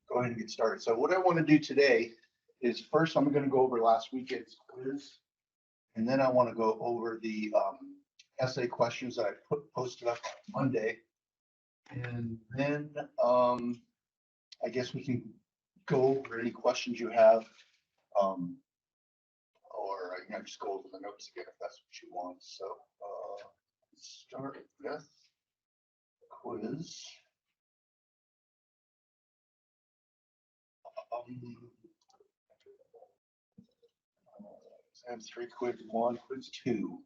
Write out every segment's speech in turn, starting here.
go ahead and get started. So what I want to do today is first I'm going to go over last weekend's quiz, and then I want to go over the essay questions that I posted up on Monday, and then I guess we can go over any questions you have, or I can just go over the notes again if that's what you want. So let's start with quiz. Exam 3, quiz 1, quiz 2.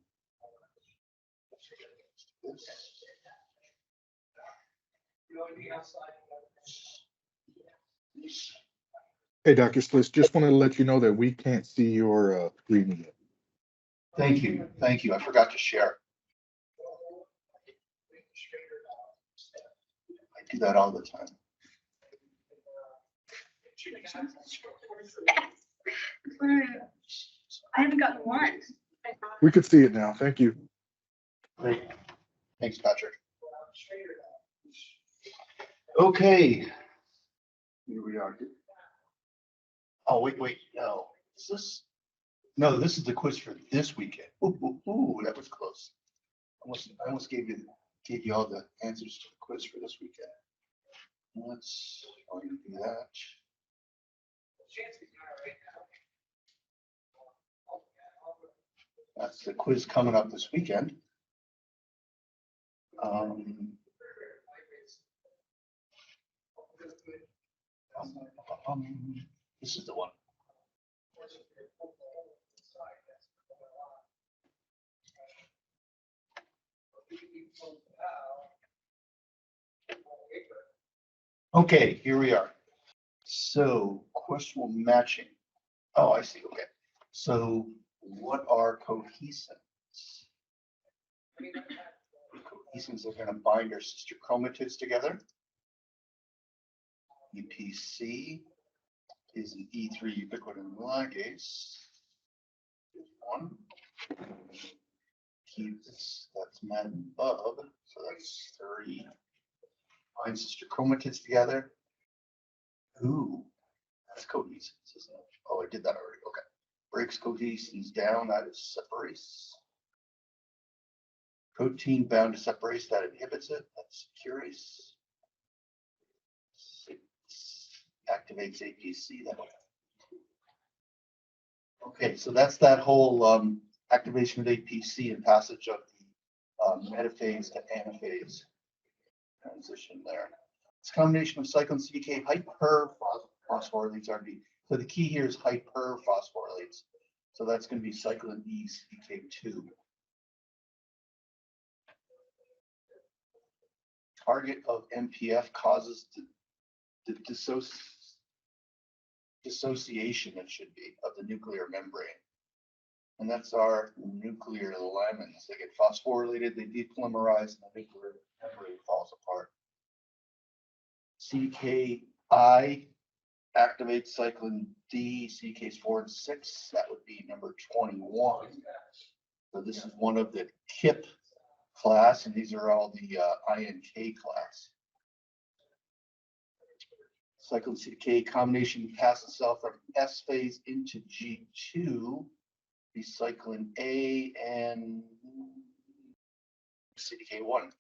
Hey, Dr. Sliss, just wanted to let you know that we can't see your reading yet. Thank you. Thank you. I forgot to share. I do that all the time. I haven't gotten one. We could see it now. Thank you. Great. Thanks, Patrick. Okay. Here we are. Oh, wait. No. Is this? No, this is the quiz for this weekend. Ooh, that was close. I almost gave you all the answers to the quiz for this weekend. Let's do that. That's the quiz coming up this weekend. This is the one. Okay, here we are. So, questionable matching. Oh, I see. Okay. So, what are cohesins? Cohesins are going to bind our sister chromatids together. UPC is an E3 ubiquitin ligase. Here's one. Keep this, that's met above, so that's 3. Bind sister chromatids together. Ooh, that's cohesins, isn't it? Oh, I did that already. Okay. Breaks cohesins down, that is separase. Protein bound to separase, that inhibits it, that's securase. 6 activates APC, that way. Okay, so that's that whole activation of APC and passage of the metaphase to anaphase transition there. It's a combination of cyclin CDK hyperphosphorylates RB. So the key here is hyperphosphorylates. So that's going to be cyclin E CDK2. Target of MPF causes the dissociation, it should be, of the nuclear membrane. And that's our nuclear lamins. They get phosphorylated, they depolymerize, and the nuclear membrane falls apart. CDKI activates cyclin D, CDKs 4 and 6. That would be number 21. So this is one of the KIP class, and these are all the INK class. Cyclin CDK combination passes cell from S phase into G2, the cyclin A and CDK1.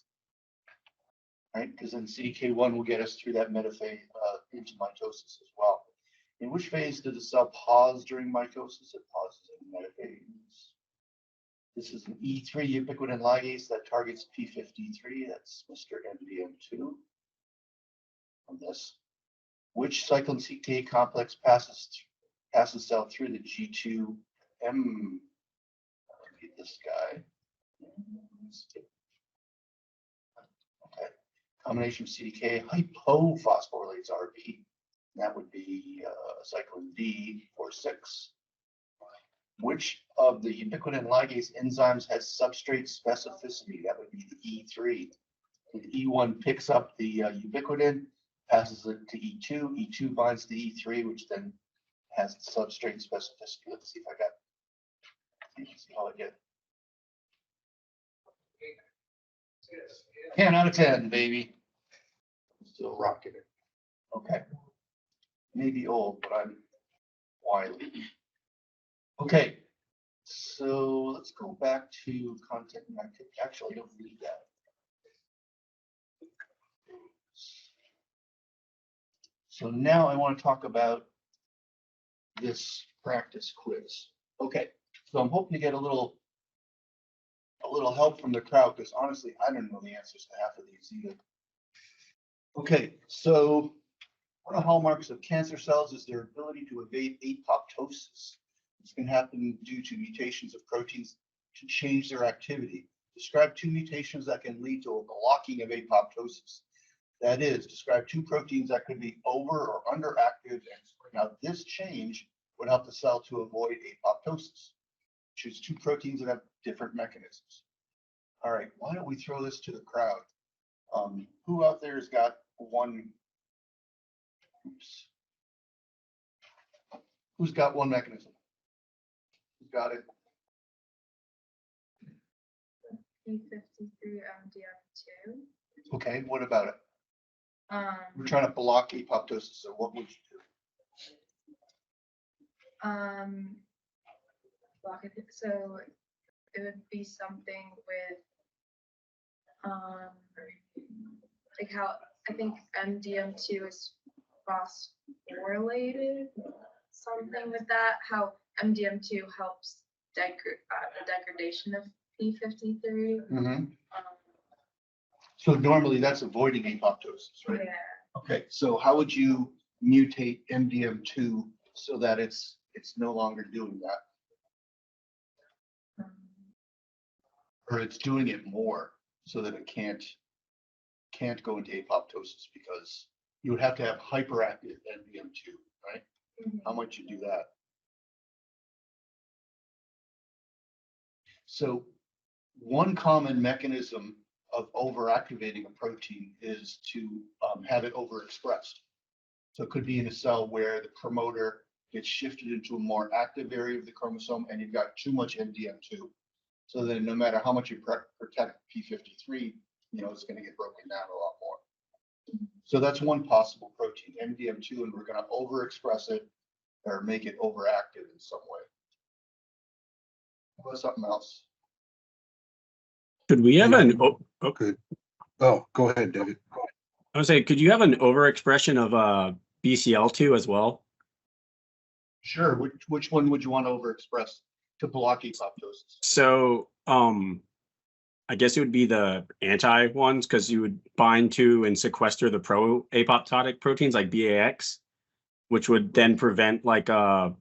Right, because then CDK1 will get us through that metaphase into mitosis as well. In which phase did the cell pause during mitosis? It pauses in metaphase. This is an E3 ubiquitin ligase that targets P53. That's Mr. MDM2 on this. Which cyclin CDK complex passes cell through the G2M? Get this guy. Okay. Combination of CDK hypophosphorylates RB. That would be cyclin D 4,6. Which of the ubiquitin ligase enzymes has substrate specificity? That would be the E3. The E1 picks up the ubiquitin, passes it to E2. E2 binds to E3, which then has substrate specificity. Let's see if I got. See how I get. 10 out of 10, baby. Still rocking it. Okay. Maybe old, but I'm wily. Okay, so let's go back to content and activity. Actually, I don't need that. So now I want to talk about this practice quiz. Okay, so I'm hoping to get a little help from the crowd because honestly, I don't know the answers to half of these either. Okay, so one of the hallmarks of cancer cells is their ability to evade apoptosis. This can happen due to mutations of proteins to change their activity. Describe 2 mutations that can lead to a blocking of apoptosis. That is, describe 2 proteins that could be over or underactive. Now, this change would help the cell to avoid apoptosis. Choose 2 proteins that have different mechanisms. All right, why don't we throw this to the crowd? Who out there has got one? Oops. Who's got one mechanism? Who's got it? P53 MDM2. Okay, what about it? We're trying to block apoptosis, so what would you do? Block it. So it would be something with like how I think MDM2 is phosphorylated, something with that. How MDM2 helps the degradation of P53. Mm-hmm. So normally that's avoiding apoptosis, right? Yeah. Okay, so how would you mutate MDM2 so that it's no longer doing that, or it's doing it more so that it can't go into apoptosis, because you would have to have hyperactive MDM2, right? Mhm. How might you do that? So one common mechanism of overactivating a protein is to have it overexpressed. So it could be in a cell where the promoter gets shifted into a more active area of the chromosome and you've got too much MDM2. So then no matter how much you protect P53, it's going to get broken down a lot more. So that's one possible protein, MDM2, and we're going to overexpress it or make it overactive in some way. How about something else? Could we have an, Okay. Oh, go ahead, David. I would say, could you have an overexpression of BCL2 as well? Sure. Which one would you want to overexpress to block apoptosis? So, I guess it would be the anti ones, because you would bind to and sequester the pro-apoptotic proteins like BAX, which would then prevent like oh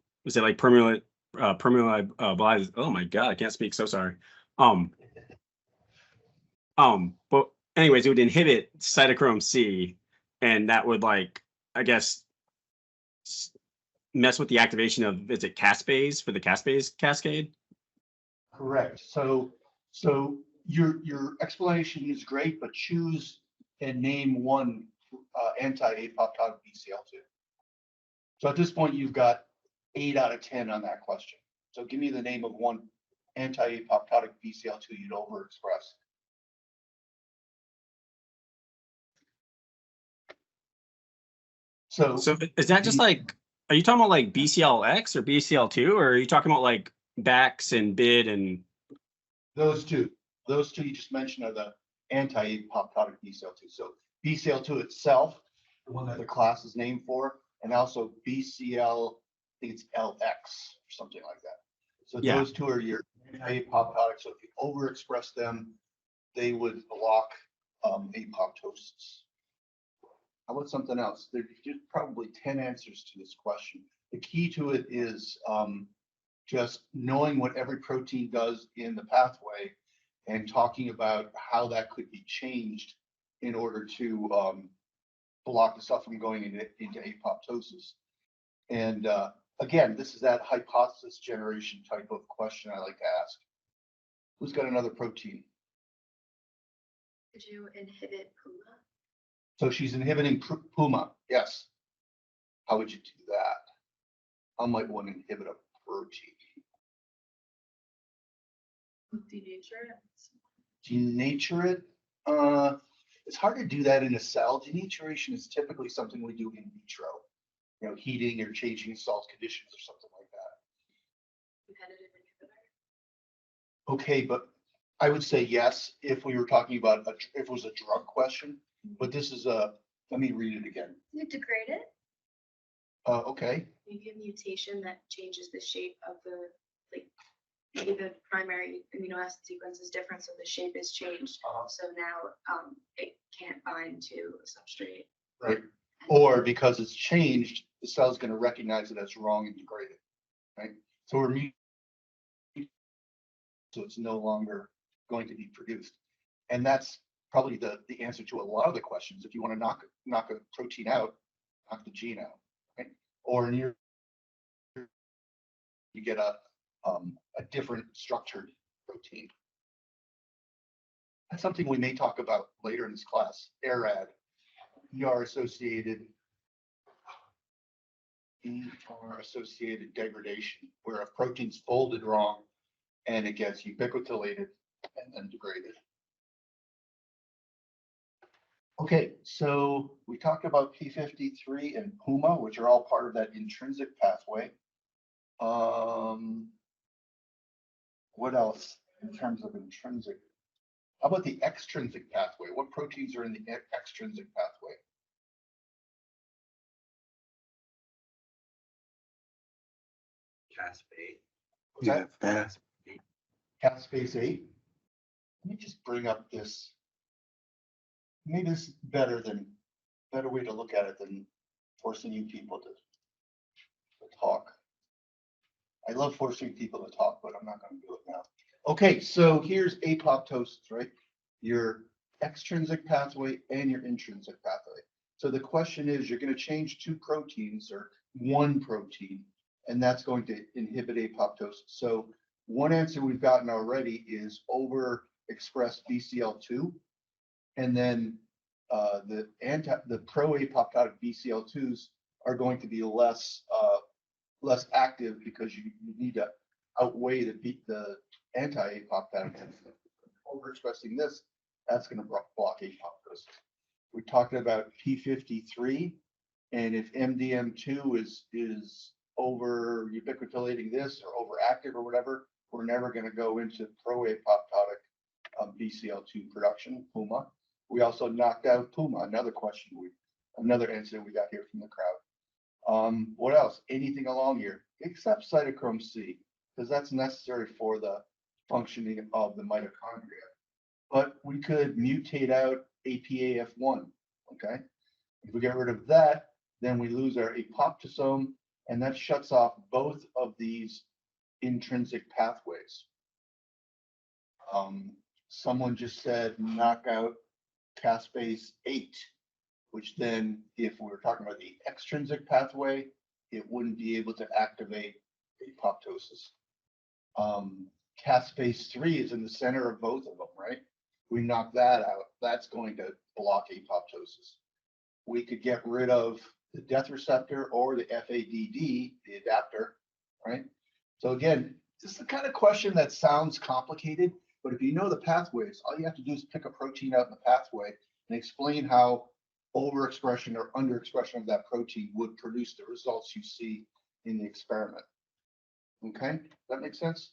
my God, I can't speak, so sorry. But anyways, it would inhibit cytochrome C, and that would I guess mess with the activation of, is it caspase, for the caspase cascade? Correct. So your explanation is great, but choose and name one anti-apoptotic BCL2. So at this point, you've got 8 out of 10 on that question. So give me the name of one anti-apoptotic BCL2 you'd overexpress. So is that just are you talking about BCLX or BCL2, or are you talking about BAX and BID and those two you just mentioned are the anti-apoptotic BCL2. So BCL2 itself, the one that the class is named for, and also BCL, I think it's LX or something like that. So yeah. Those two are your anti-apoptotic. So if you overexpress them, they would block apoptosis. How about something else? There's probably 10 answers to this question. The key to it is just knowing what every protein does in the pathway and talking about how that could be changed in order to block the stuff from going into apoptosis. And again, this is that hypothesis generation type of question I like to ask. Who's got another protein? Could you inhibit PUMA? So she's inhibiting PUMA, yes. How would you do that? How might one inhibit a protein? Denature it? It's hard to do that in a cell. Denaturation is typically something we do in vitro. heating or changing salt conditions or something like that. Competitive inhibitor. Okay, but I would say yes, if we were talking about, if it was a drug question, but this is let me read it again. You degrade it? Okay, Maybe a mutation that changes the shape of the, like, maybe the primary amino acid sequence is different, so the shape is changed. So now it can't bind to a substrate. right. Or because it's changed, the cell's going to recognize it as wrong and degrade it, right? So we're so it's no longer going to be produced. And that's probably the answer to a lot of the questions. If you want to knock a protein out, knock the gene out, right? Or in your, you get a different structured protein. That's something we may talk about later in this class. ARAD, ER-associated degradation, where a protein's folded wrong and it gets ubiquitinated and then degraded. Okay, so we talked about P53 and PUMA, which are all part of that intrinsic pathway. What else in terms of intrinsic? How about the extrinsic pathway? What proteins are in the extrinsic pathway? Caspase. Was that fast. caspase 8? Let me just bring up this. Maybe this is better way to look at it than forcing you people to talk. I love forcing people to talk, but I'm not going to do it now. Okay, so here's apoptosis, right? Your extrinsic pathway and your intrinsic pathway. So the question is, you're going to change two proteins or one protein, and that's going to inhibit apoptosis. So one answer we've gotten already is overexpressed BCL2, and then the pro-apoptotic BCL2s are going to be less active because you need to outweigh the anti-apoptotic. Overexpressing this, that's going to block apoptosis. We talked about P53, and if MDM2 is over ubiquitinating this or overactive or whatever, we're never going to go into pro-apoptotic BCL2 production, PUMA. We also knocked out PUMA, another answer we got here from the crowd. What else? Anything along here except cytochrome C, because that's necessary for the functioning of the mitochondria. But we could mutate out APAF1, okay? If we get rid of that, then we lose our apoptosome, and that shuts off both of these intrinsic pathways. Someone just said knock out caspase 8, which then, if we were talking about the extrinsic pathway, it wouldn't be able to activate apoptosis. Caspase 3 is in the center of both of them, right? We knock that out, that's going to block apoptosis. We could get rid of the death receptor or the FADD, the adapter, right? So again, this is the kind of question that sounds complicated, but if you know the pathways, all you have to do is pick a protein out in the pathway and explain how overexpression or underexpression of that protein would produce the results you see in the experiment. Okay, that makes sense?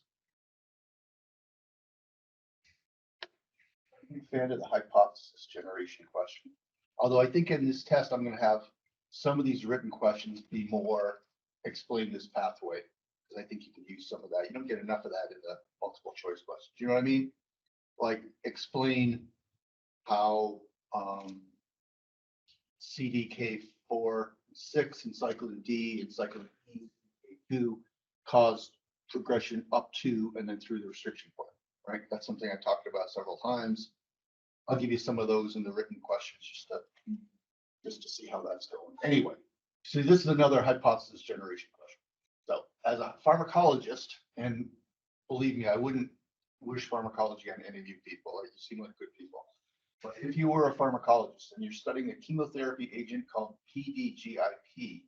I'm a fan of the hypothesis generation question. Although I think in this test, I'm going to have some of these written questions be more explain this pathway, because I think you can use some of that. You don't get enough of that in the multiple choice questions. Do you know what I mean? Like explain how CDK4/6 and cyclin D and cyclin E2 cause progression up to and then through the restriction point, right? That's something I talked about several times. I'll give you some of those in the written questions just to see how that's going. Anyway, so this is another hypothesis generation question. So as a pharmacologist, and believe me, I wouldn't wish pharmacology on any of you people. You seem like good people. But if you were a pharmacologist and you're studying a chemotherapy agent called PDGIP,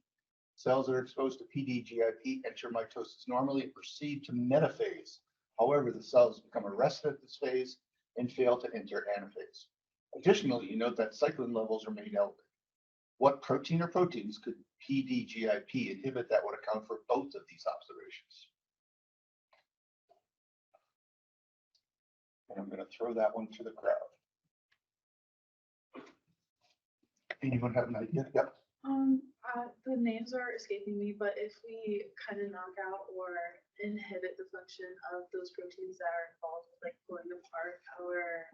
cells that are exposed to PDGIP enter mitosis normally and proceed to metaphase. However, the cells become arrested at this phase and fail to enter anaphase. Additionally, you note that cyclin levels remain elevated. what protein or proteins could PDGIP inhibit that would account for both of these observations? And I'm going to throw that one to the crowd. Anyone have an idea? Yep. The names are escaping me, but if we kind of knock out or inhibit the function of those proteins that are involved with like pulling apart our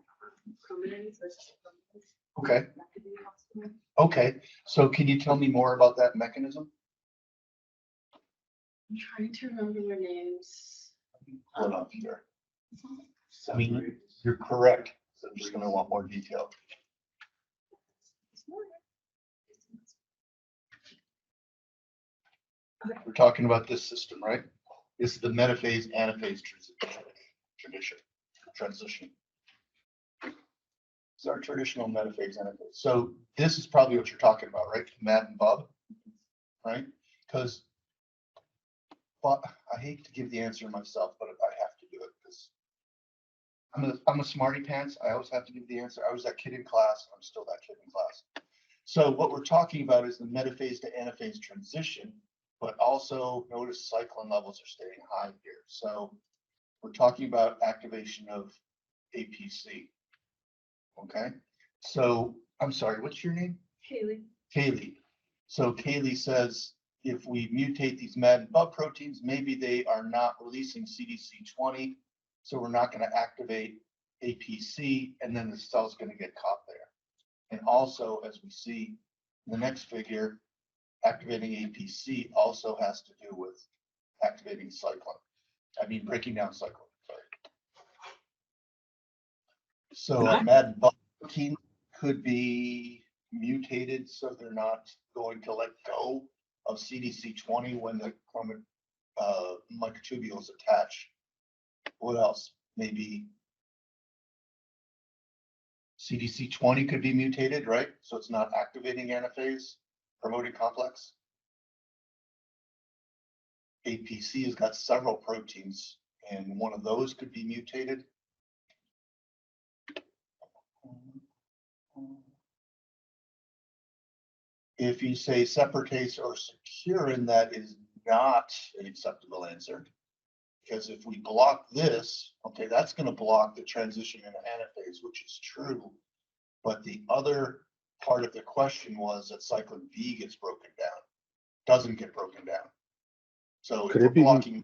chromatin, such as chromatin, Okay. that could be possible. Okay. So can you tell me more about that mechanism? I'm trying to remember their names. Hold on here. I mean, you're correct. So I'm just going to want more detail. We're talking about this system, right? This is the metaphase anaphase transition. It's our traditional metaphase anaphase. So this is probably what you're talking about, right? Matt and Bob, right? Because I hate to give the answer myself, but I have to do it because I'm a smarty pants. I always have to give the answer. I was that kid in class. I'm still that kid in class. So what we're talking about is the metaphase to anaphase transition, but also notice cyclin levels are staying high here. So we're talking about activation of APC. Okay. So I'm sorry, what's your name? Kaylee. Kaylee. So Kaylee says if we mutate these MAD and BUB proteins, maybe they are not releasing CDC20. So we're not going to activate APC, and then the cell's going to get caught there. And also, as we see in the next figure, activating APC also has to do with activating cyclin. I mean, breaking down cyclin, sorry. So a MAD and BUB protein could be mutated so they're not going to let go of CDC20 when the microtubules attach. What else? Maybe CDC20 could be mutated, right? So it's not activating anaphase, promoting complex. APC has got several proteins, and one of those could be mutated. If you say separatase or securin, that is not an acceptable answer. Because if we block this, okay, that's going to block the transition into anaphase, which is true. But the other part of the question was that cyclin B gets broken down, doesn't get broken down. So if we're blocking,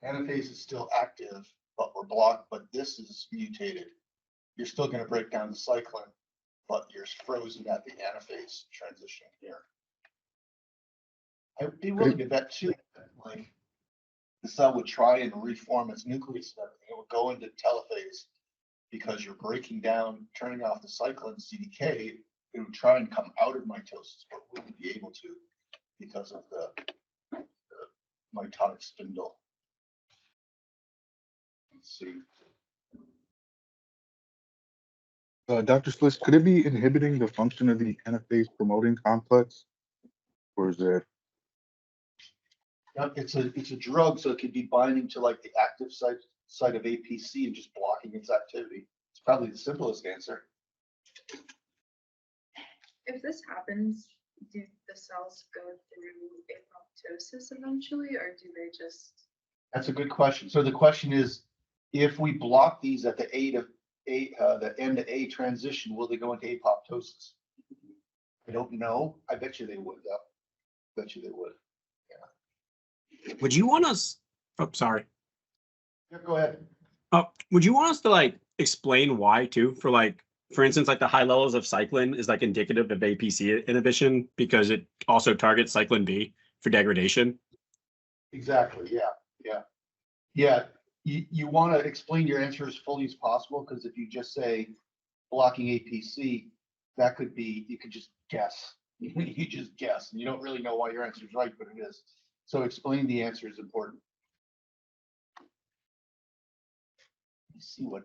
anaphase is still active, but we're blocked, but this is mutated. You're still going to break down the cyclin, but you're frozen at the anaphase transition here. I would be willing to bet too, like the cell would try and reform its nucleus and everything. It would go into telophase because you're breaking down, turning off the cyclin CDK. It would try and come out of mitosis, but wouldn't be able to because of the mitotic spindle. Let's see. Dr. Sliss, could it be inhibiting the function of the anaphase promoting complex? Or is that? Yep, it's a drug, so it could be binding to like the active site of APC and just blocking its activity. It's probably the simplest answer. If this happens, do the cells go through apoptosis eventually, or do they just? That's a good question. So the question is, if we block these at the the N to A transition, will they go into apoptosis? I don't know. I bet you they would, though. Bet you they would. Would you want us? Oh, sorry. Yeah, go ahead. Would you want us to like explain why too? For instance, like the high levels of cyclin is like indicative of APC inhibition because it also targets cyclin B for degradation. Exactly. Yeah. You want to explain your answer as fully as possible, because if you just say blocking APC, that could be, you could just guess. You just guess, and you don't really know why your answer is right, but it is. So explaining the answer is important. Let's see what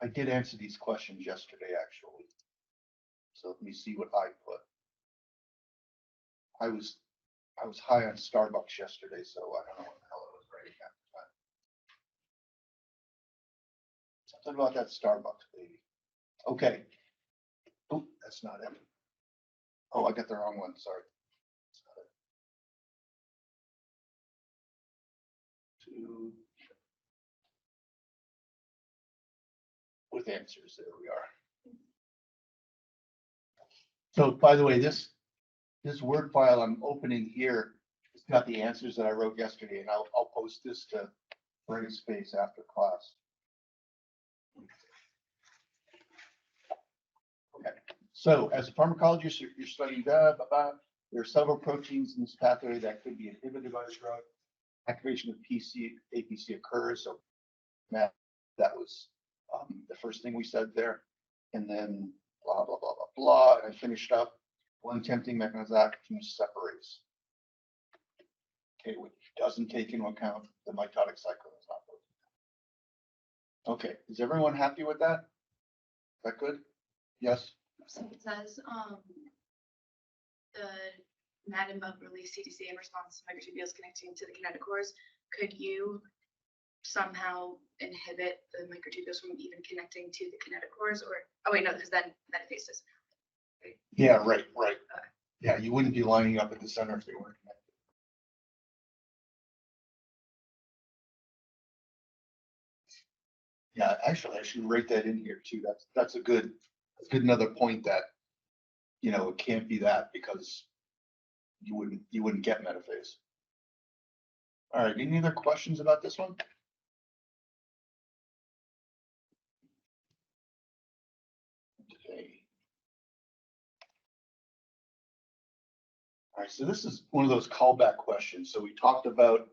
I did answer these questions yesterday, actually. So let me see what I put. I was high on Starbucks yesterday, so I don't know what the hell I was writing at Something about that Starbucks, baby. Okay. Oh, that's not it. Oh, I got the wrong one, sorry. That's not it. Two. With answers, there we are. So by the way, this Word file I'm opening here, it's got the answers that I wrote yesterday, and I'll post this to Brain Space after class. Okay, so as a pharmacologist, you're studying there are several proteins in this pathway that could be inhibited by the drug. Activation of APC occurs, so that was the first thing we said there. And then blah, blah, blah, blah, blah. And I finished up. One tempting mechanism of action separates. Okay, which doesn't take into account the mitotic cycle. Is not working. Okay, is everyone happy with that? Is that good? Yes? So it says, the Madden bug release CTCA in response to microtubules connecting to the kinetochores. Could you somehow inhibit the microtubules from even connecting to the kinetochores, or, oh wait, no, because then metaphases. Yeah, right. Yeah, you wouldn't be lining up at the center if they weren't connected. Yeah, actually, I should write that in here too. That's a good another point that, it can't be that because you wouldn't get metaphase. All right, any other questions about this one? Okay. All right, so this is one of those callback questions. So we talked about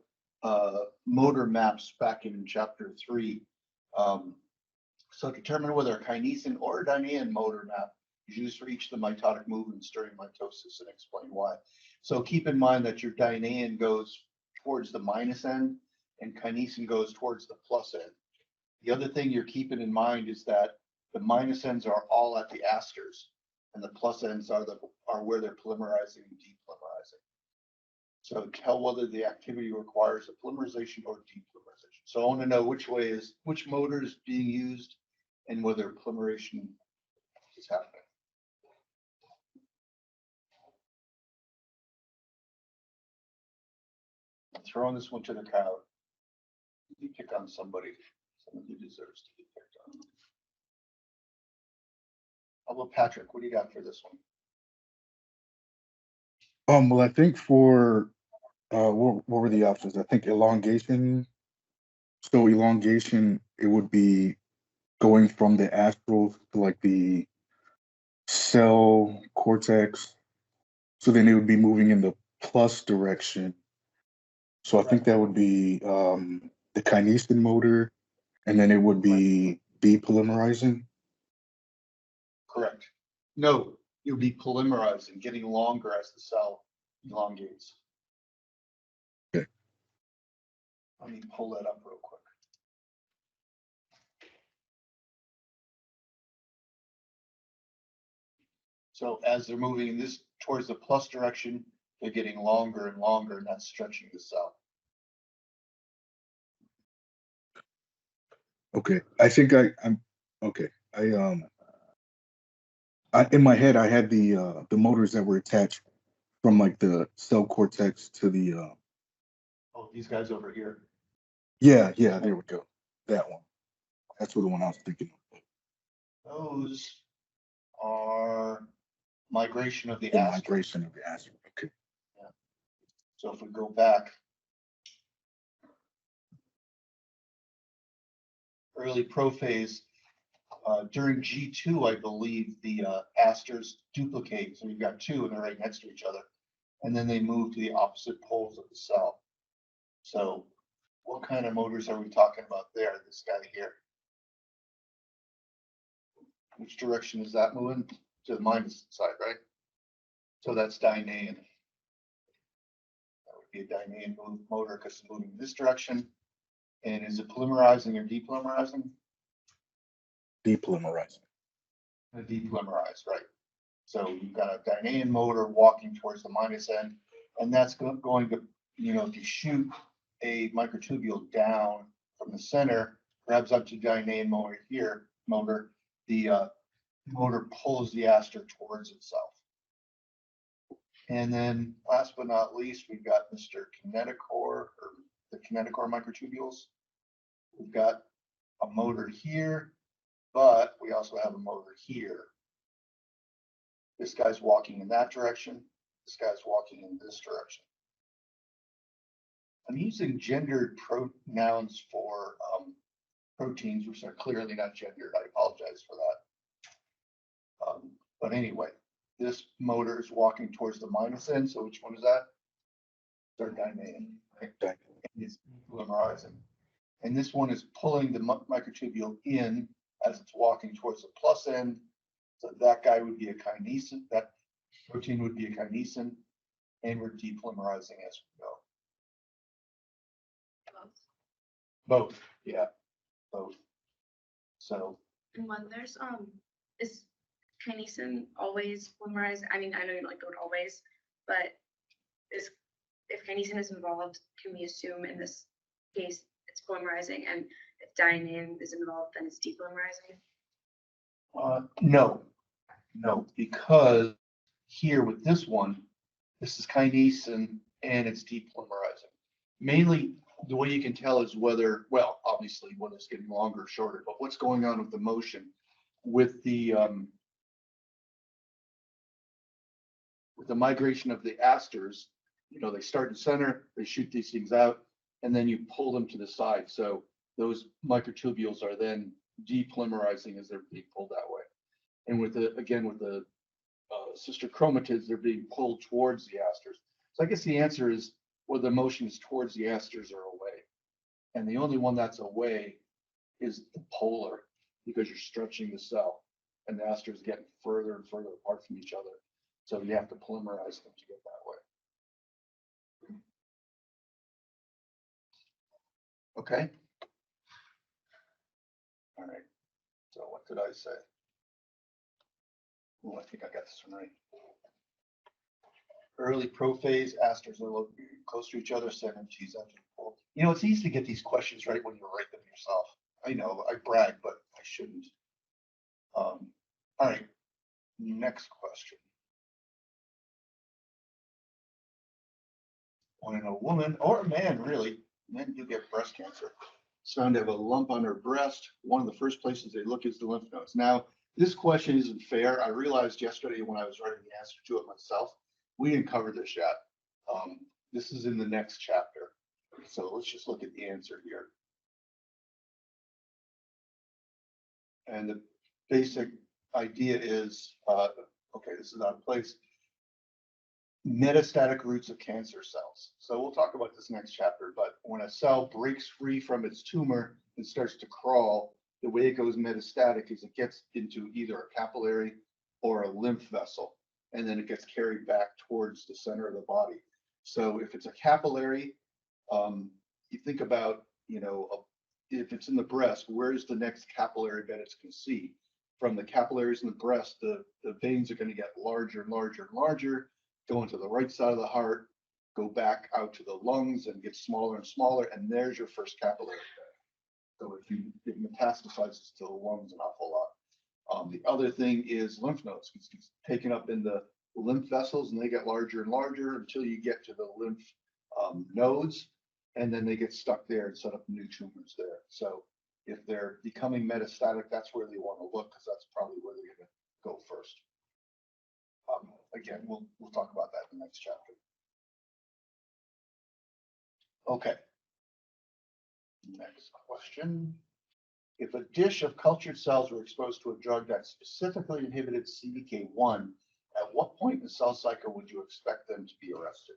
motor maps back in chapter 3. So determine whether a kinesin or a dynein motor map is used for each of the mitotic movements during mitosis and explain why. So keep in mind that your dynein goes towards the minus end and kinesin goes towards the plus end. The other thing you're keeping in mind is that the minus ends are all at the asters and the plus ends are where they're polymerizing and depolymerizing. So tell whether the activity requires a polymerization or depolymerization. So I want to know which motor is being used and whether polymerization is happening. I'm throwing this one to the crowd. You pick on somebody who deserves to be picked on. How about Patrick? What do you got for this one? Well, I think for what were the options? I think elongation. So elongation, it would be going from the astral to like the cell cortex. So then it would be moving in the plus direction. So I think that would be the kinesin motor, and then it would be depolymerizing. Correct. No, it would be polymerizing, getting longer as the cell elongates. Okay. Let me pull that up real quick. So as they're moving in this towards the plus direction, they're getting longer and longer, and that's stretching the cell. Okay, I think I'm okay. In my head I had the motors that were attached from like the cell cortex to the Oh, these guys over here. yeah, there we go. That one. That's what the one I was thinking of. Those are migration of the The aster. migration of the aster. Okay. So if we go back, early prophase, during G2, I believe the asters duplicate. So you've got two and they're right next to each other. And then they move to the opposite poles of the cell. So what kind of motors are we talking about there? This guy here. Which direction is that moving? To the minus side, right? So that's dynein. That would be a dynein motor because it's moving this direction. And is it polymerizing or depolymerizing? Depolymerizing. Depolymerized, right. So you've got a dynein motor walking towards the minus end, and that's going to, if you shoot a microtubule down from the center, grabs up to dynein motor, the motor pulls the aster towards itself. And then last but not least, we've got Mr. Kinetochore, or the kinetochore microtubules. We've got a motor here, but we also have a motor here. This guy's walking in that direction. This guy's walking in this direction. I'm using gendered pronouns for proteins, which are clearly not gendered. I apologize for that. But anyway, this motor is walking towards the minus end. So which one is that? Third dynein, right? And it's polymerizing. And this one is pulling the microtubule in as it's walking towards the plus end. So that guy would be a kinesin. That protein would be a kinesin. And we're depolymerizing as we go. Both, yeah, both. So. And when there's is kinesin always polymerized? I mean, I know you like don't always, but is if kinesin is involved, can we assume in this case it's polymerizing, and if dynein is involved, then it's depolymerizing? No, because here with this one, this is kinesin and it's depolymerizing. Mainly, the way you can tell is whether, well, obviously whether it's getting longer or shorter, but what's going on with the motion with the migration of the asters. You know, they start in center, they shoot these things out, and then you pull them to the side. So those microtubules are then depolymerizing as they're being pulled that way. And with the sister chromatids, they're being pulled towards the asters. So I guess the answer is whether the motion is towards the asters or away. And the only one that's away is the polar, because you're stretching the cell and the asters getting further and further apart from each other. So you have to polymerize them to get that way. Okay. All right. So what did I say? Oh, I think I got this one right. Early prophase asters are close to each other, second T's after the pull. You know, it's easy to get these questions right when you write them yourself. I know, I brag, but I shouldn't. All right, next question. When a woman or a man, really, men do get breast cancer, is found to have a lump on her breast, one of the first places they look is the lymph nodes. Now, this question isn't fair. I realized yesterday when I was writing the answer to it myself, we didn't cover this yet. This is in the next chapter. So let's just look at the answer here. And the basic idea is, okay, this is out of place. Metastatic roots of cancer cells. So we'll talk about this next chapter, but when a cell breaks free from its tumor and starts to crawl, the way it goes metastatic is it gets into either a capillary or a lymph vessel, and then it gets carried back towards the center of the body. So if it's a capillary, you think about, you know, if it's in the breast, where's the next capillary bed it's going to see? From the capillaries in the breast, the veins are going to get larger and larger and larger, go into the right side of the heart, go back out to the lungs and get smaller and smaller, and there's your first capillary bed. So if it metastasizes to the lungs an awful lot. The other thing is lymph nodes. It's taken up in the lymph vessels, and they get larger and larger until you get to the lymph nodes, and then they get stuck there and set up new tumors there. So if they're becoming metastatic, that's where they want to look, because that's probably where they're going to go first. Again, we'll talk about that in the next chapter. Okay. Next question. If a dish of cultured cells were exposed to a drug that specifically inhibited CDK1, at what point in the cell cycle would you expect them to be arrested?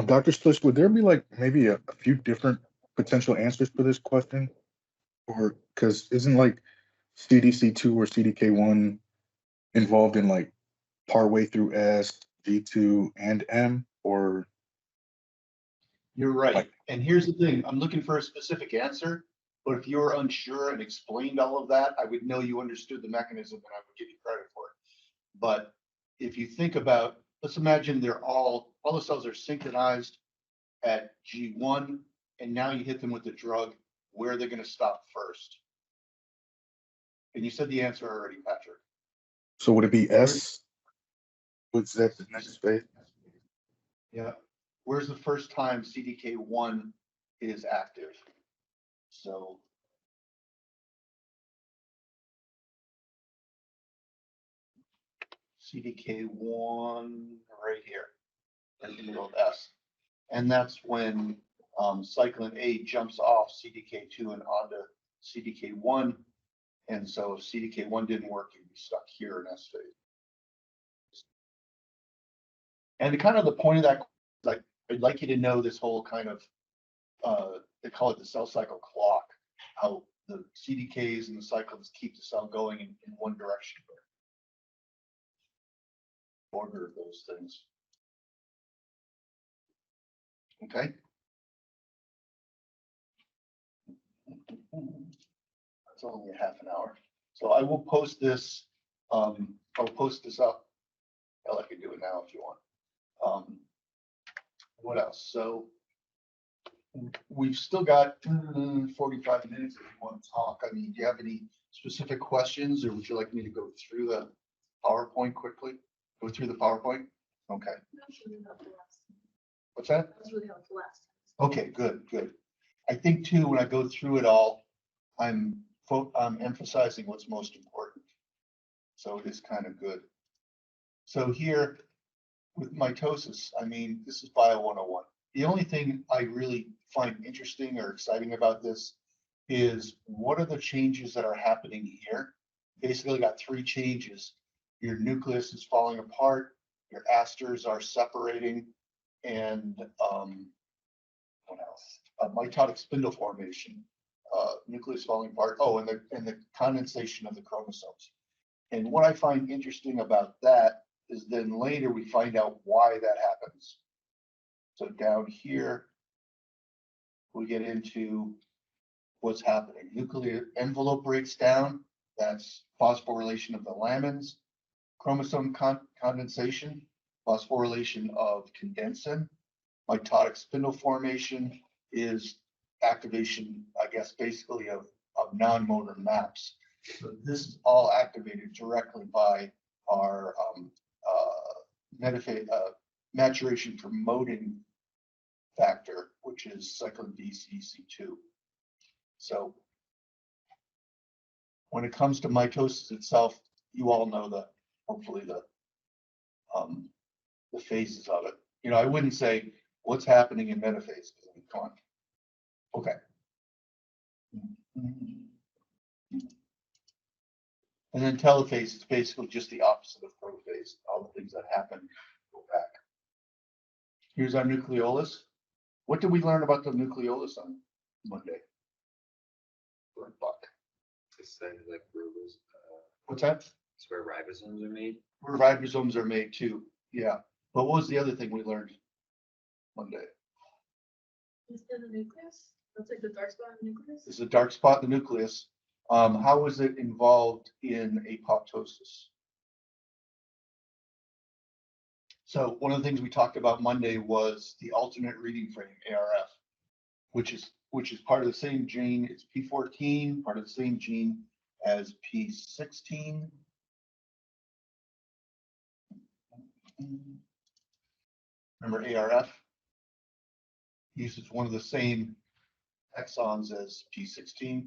Dr. Splish, would there be like maybe a few different potential answers for this question? Or because isn't like CDC2 or CDK1 involved in like partway through S, G2, and M? Or You're right. Like- And here's the thing, I'm looking for a specific answer, but if you were unsure and explained all of that, I would know you understood the mechanism and I would give you credit for it. But if you think about, let's imagine they're all the cells are synchronized at G1, and now you hit them with the drug, where are they gonna stop first? And you said the answer already, Patrick. So would it be S? What's that, the next phase? Yeah. Where's the first time CDK1 is active? So. CDK1 right here, in the middle of S. And that's when cyclin A jumps off CDK2 and onto CDK1. And so if CDK1 didn't work, you'd be stuck here in S phase. And kind of the point of that, like, I'd like you to know this whole kind of, they call it the cell cycle clock, how the CDKs and the cyclins keep the cell going in one direction. Order of those things. Okay. That's only a half an hour. So I will post this, I'll post this up. Hell, I can do it now if you want. What else? So we've still got 45 minutes if you want to talk. I mean, do you have any specific questions, or would you like me to go through the PowerPoint quickly? Go through the PowerPoint? Okay. That was really helpful last time. What's that? That was really helpful last time. Okay, good, good. I think too, when I go through it all, I'm emphasizing what's most important. So it is kind of good. So here with mitosis, I mean, this is Bio 101. The only thing I really find interesting or exciting about this is what are the changes that are happening here? Basically got three changes. Your nucleus is falling apart, your asters are separating, and what else? Mitotic spindle formation, nucleus falling apart. Oh, and the condensation of the chromosomes. And what I find interesting about that is then later we find out why that happens. So down here, we get into what's happening. Nuclear envelope breaks down. That's phosphorylation of the lamins. Chromosome condensation, phosphorylation of condensin. Mitotic spindle formation is activation, I guess, basically of non-motor maps. So this is all activated directly by our maturation promoting factor, which is cyclin DCC2. So when it comes to mitosis itself, you all know hopefully the phases of it. You know, I wouldn't say what's happening in metaphase. Come on. Okay. And then telophase is basically just the opposite of prophase. All the things that happen go back. Here's our nucleolus. What did we learn about the nucleolus on Monday? Buck. It's like What's that? it's where ribosomes are made. Where ribosomes are made too. Yeah. But what was the other thing we learned Monday? Is in the nucleus? That's like the dark spot in the nucleus? There's a dark spot in the nucleus. How is it involved in apoptosis? So one of the things we talked about Monday was the alternate reading frame, ARF, which is part of the same gene. It's P14, part of the same gene as P16. Remember ARF uses one of the same exons as P16,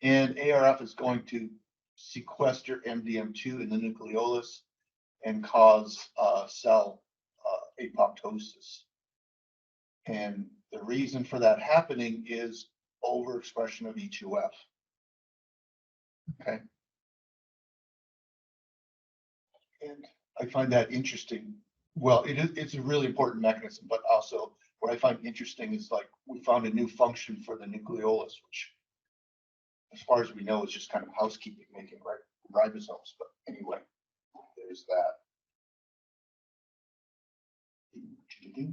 and ARF is going to sequester MDM2 in the nucleolus and cause cell apoptosis. And the reason for that happening is overexpression of E2F. Okay. And I find that interesting. Well, it's a really important mechanism, but also what I find interesting is like we found a new function for the nucleolus, which as far as we know is just kind of housekeeping, making ribosomes. But anyway, there's that. Okay,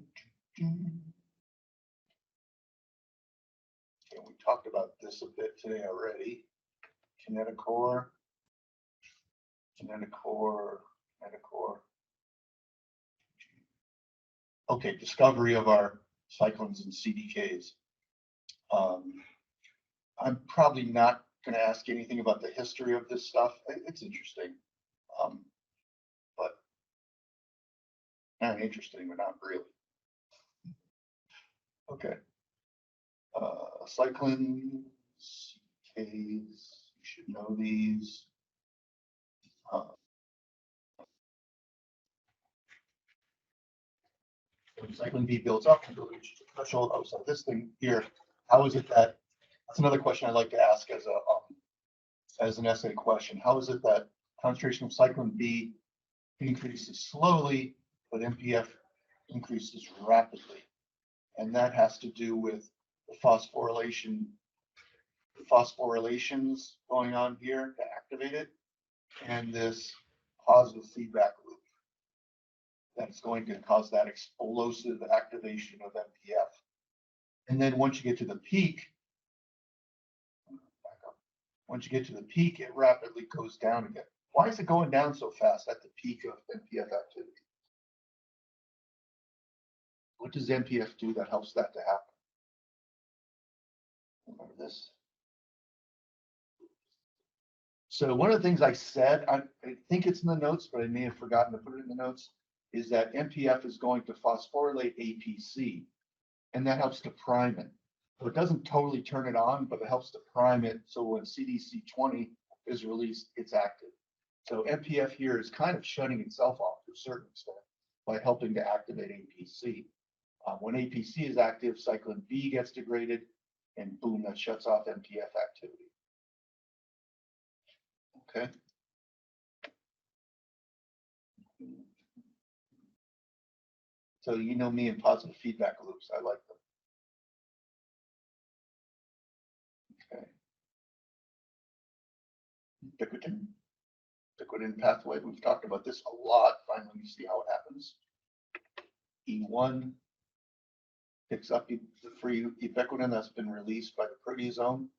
we talked about this a bit today already. Kinetochore. Okay, discovery of our cyclins and CDKs. I'm probably not gonna ask anything about the history of this stuff. It's interesting. But not interesting, but not really. Okay. Cyclins, CDKs, you should know these. When cyclin B builds up and reaches the threshold, oh, so this thing here, how is it that, that's another question I'd like to ask as an essay question. How is it that concentration of cyclin B increases slowly, but MPF increases rapidly? And that has to do with the phosphorylations going on here to activate it, and this positive feedback loop that's going to cause that explosive activation of MPF. And then once you get to the peak, it rapidly goes down again. Why is it going down so fast at the peak of MPF activity? What does MPF do that helps that to happen? Remember this? So one of the things I said, I think it's in the notes, but I may have forgotten to put it in the notes, is that MPF is going to phosphorylate APC, and that helps to prime it. So it doesn't totally turn it on, but it helps to prime it. So when CDC20 is released, it's active. So MPF here is kind of shutting itself off to a certain extent by helping to activate APC. When APC is active, cyclin B gets degraded, and boom, that shuts off MPF activity. Okay. So you know me in positive feedback loops, I like them. Okay. Ubiquitin pathway, we've talked about this a lot. Finally, you see how it happens. E1 picks up the free ubiquitin that's been released by the proteasome,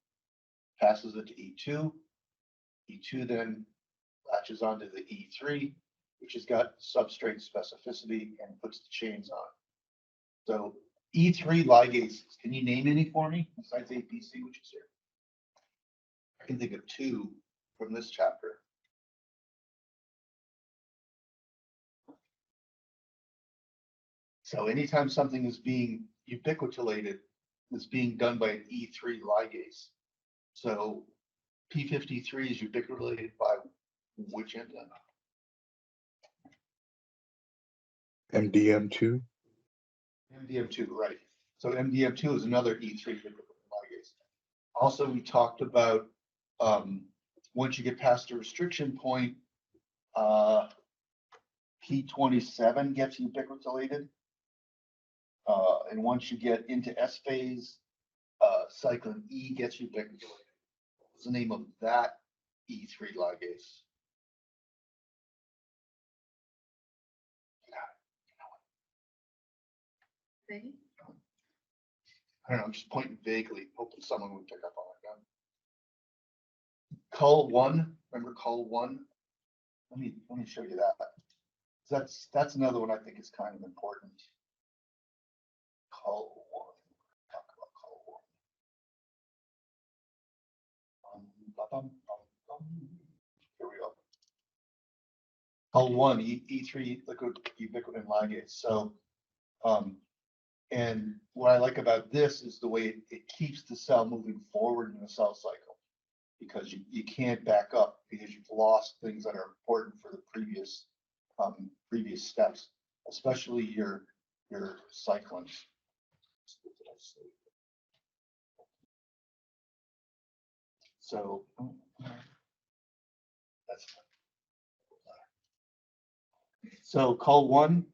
passes it to E2. E2 then latches onto the E3, which has got substrate specificity and puts the chains on. So E3 ligases, can you name any for me besides APC, which is here? I can think of two from this chapter. So anytime something is being ubiquitinated, it's being done by an E3 ligase. So P53 is ubiquitinated by which enzyme? MDM2. MDM2, right. So MDM2 is another E3 ubiquitinated ligase. Also, we talked about once you get past the restriction point, P27 gets ubiquitinated. And once you get into S phase, cyclin E gets ubiquitinated. What's the name of that E3 ligase? Right? I don't know, I'm just pointing vaguely, hoping someone would pick up on it. Cull1, remember Cull1? Let me show you that. That's another one I think is kind of important. Cull1. Talk about Cull1. Here we go. Cull1, E3 liquid ubiquitin ligase. So, and what I like about this is the way it keeps the cell moving forward in the cell cycle, because you can't back up because you've lost things that are important for the previous steps, especially your cyclins. So that's so Cull1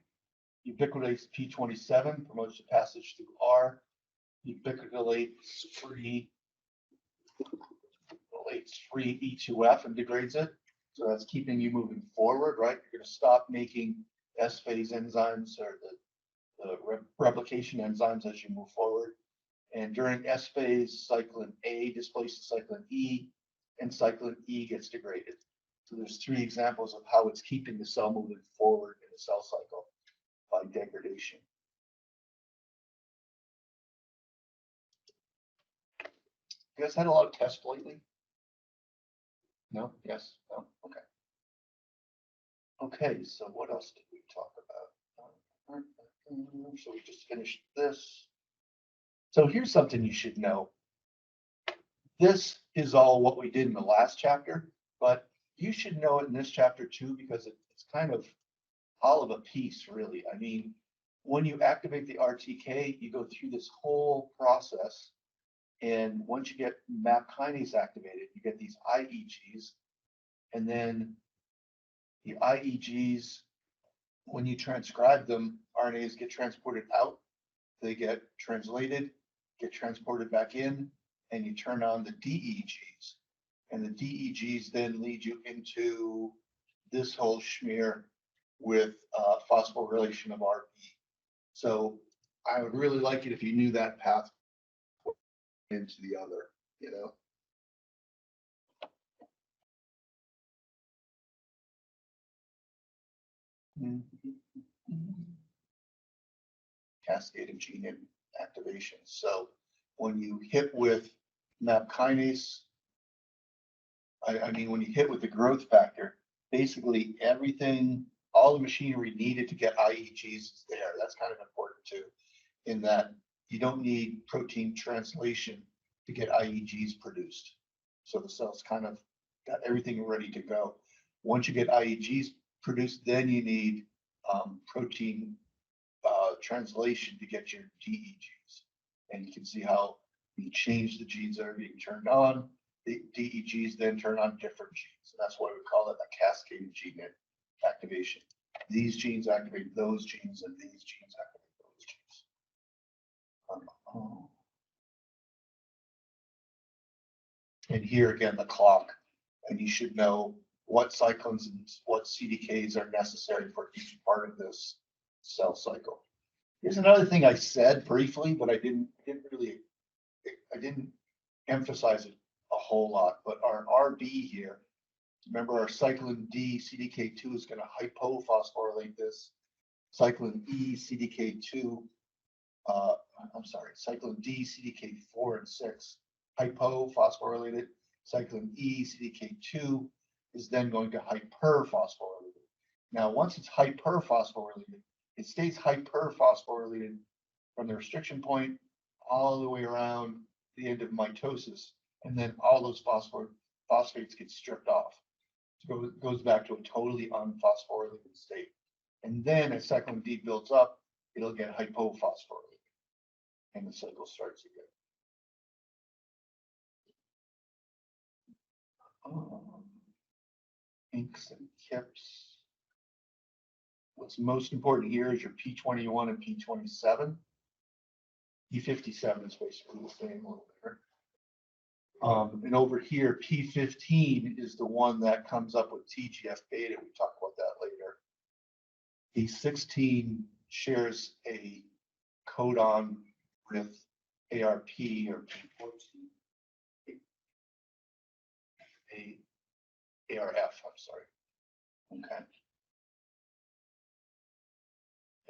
ubiquitinates P27, promotes the passage through R, ubiquitinates free E2F and degrades it. So that's keeping you moving forward, right? You're going to stop making S phase enzymes or the replication enzymes as you move forward. And during S phase, cyclin A displaces cyclin E, and cyclin E gets degraded. So there's three examples of how it's keeping the cell moving forward in the cell cycle by degradation. You guys had a lot of tests lately? No? Yes? No? Okay. Okay, so what else did we talk about? So we just finished this. So here's something you should know. This is all what we did in the last chapter, but you should know it in this chapter too, because it's kind of all of a piece, really. I mean, when you activate the RTK, you go through this whole process. And once you get MAP kinase activated, you get these IEGs. And then the IEGs, when you transcribe them, RNAs get transported out, they get translated, get transported back in, and you turn on the DEGs. And the DEGs then lead you into this whole schmear with phosphorylation of RB. So I would really like it if you knew that path into the other, you know? Cascade of gene activation. So when you hit with MAP kinase, I mean, when you hit with the growth factor, basically everything, all the machinery needed to get IEGs is there. That's kind of important too, in that you don't need protein translation to get IEGs produced. So the cell's kind of got everything ready to go. Once you get IEGs produced, then you need protein translation to get your DEGs. And you can see how you change the genes that are being turned on. The DEGs then turn on different genes. That's why we call it a cascade of gene activation. These genes activate those genes, and these genes activate those genes. And here again, the clock. And you should know what cyclins and what CDKs are necessary for each part of this cell cycle. Here's another thing I said briefly, but I didn't emphasize it a whole lot. But our RB here, remember our cyclin D CDK2 is going to hypophosphorylate this. Cyclin E CDK2, cyclin D CDK4 and 6 hypophosphorylated. Cyclin E CDK2 is then going to hyperphosphorylate. Now, once it's hyperphosphorylated, it stays hyperphosphorylated from the restriction point all the way around the end of mitosis, and then all those phosphates get stripped off. So it goes back to a totally unphosphorylated state. And then as cyclin D builds up, it'll get hypophosphorylated, and the cycle starts again. Inks and KIPs. What's most important here is your P21 and P27. P57 is basically the same, a little bit. And over here, P15 is the one that comes up with TGF beta. We talk about that later. P16 shares a codon with ARP or P14. ARF, I'm sorry. Okay.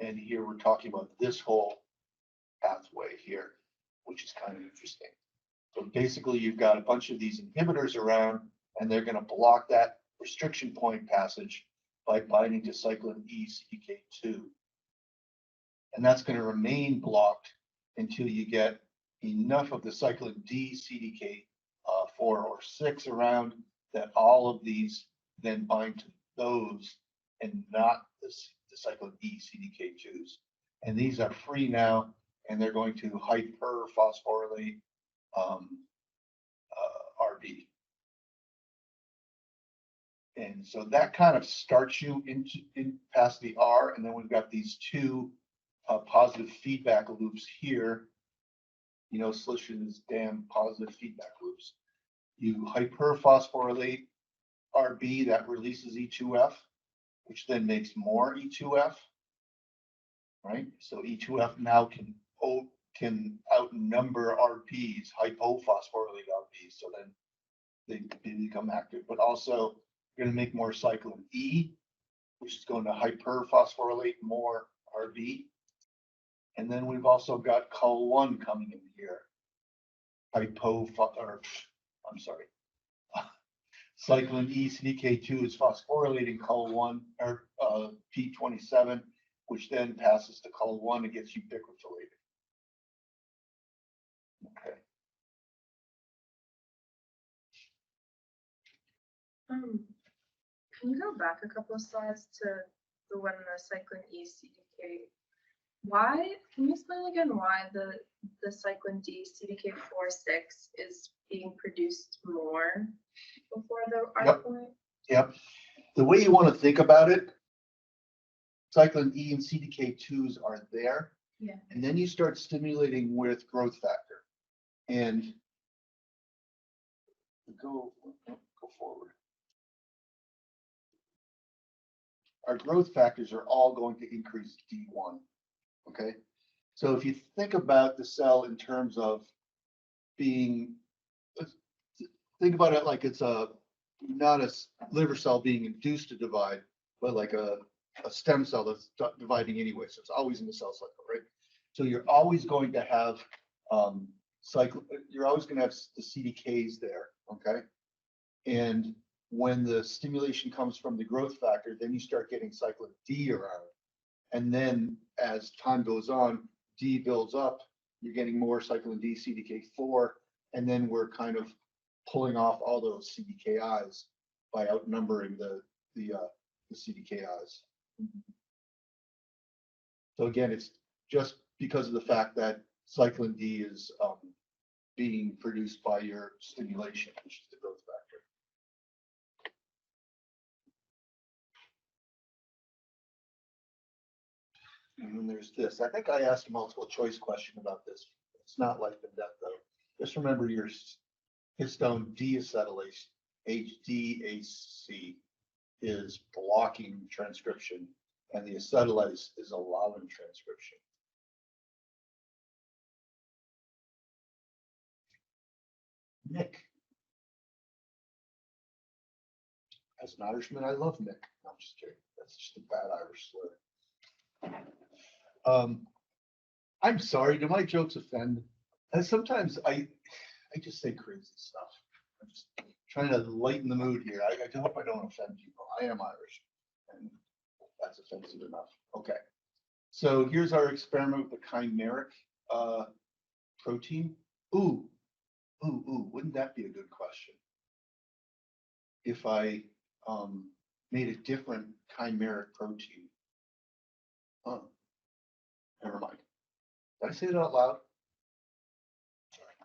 And here we're talking about this whole pathway here, which is kind of interesting. So basically you've got a bunch of these inhibitors around, and they're going to block that restriction point passage by binding to cyclin E CDK2. And that's going to remain blocked until you get enough of the cyclin D CDK4 or 6 around that all of these then bind to those and not the cyclin E CDK2s. And these are free now, and they're going to hyperphosphorylate RB. And so that kind of starts you in past the R, and then we've got these two positive feedback loops here. You know, solution is damn positive feedback loops. You hyperphosphorylate RB, that releases E2F, which then makes more E2F, right? So E2F now can outnumber RBs, hypophosphorylate RBs, so then they become active. But also, you're going to make more cyclin E, which is going to hyperphosphorylate more RB. And then we've also got CUL1 coming in here. or, I'm sorry. Cyclin E CDK2 is phosphorylating COL1 or P27, which then passes to COL1 and gets ubiquitinated. Okay. Can you go back a couple of slides to the one in the cyclin E CDK? Why, can you explain again why the cyclin D CDK4/6 is being produced more before the Yep. point? Yep. The way you want to think about it, cyclin E and CDK2s are there. Yeah. And then you start stimulating with growth factor. And go forward. Our growth factors are all going to increase D1. Okay. So if you think about the cell in terms of being, think about it like it's not a liver cell being induced to divide, but like a stem cell that's dividing anyway. So it's always in the cell cycle, right? So you're always going to have you're always going to have the CDKs there, okay? And when the stimulation comes from the growth factor, then you start getting cyclin D around. And then as time goes on, D builds up, you're getting more cyclin D, CDK4, and then we're kind of pulling off all those CDKIs by outnumbering the CDKIs. So again, it's just because of the fact that cyclin D is being produced by your stimulation, which is the growth factor. And then there's this. I think I asked a multiple choice question about this. It's not life and death though. Just remember your histone deacetylase, HDAC, is blocking transcription, and the acetylase is allowing transcription. Nick. As an Irishman, I love Nick. No, I'm just kidding. That's just a bad Irish slur. I'm sorry, do my jokes offend? And sometimes I just say crazy stuff. I'm just trying to lighten the mood here. I hope I don't offend people. I am Irish, and that's offensive enough. Okay. So here's our experiment with the chimeric protein. Ooh, wouldn't that be a good question? If I made a different chimeric protein. Oh, never mind. Did I say it out loud? Sorry.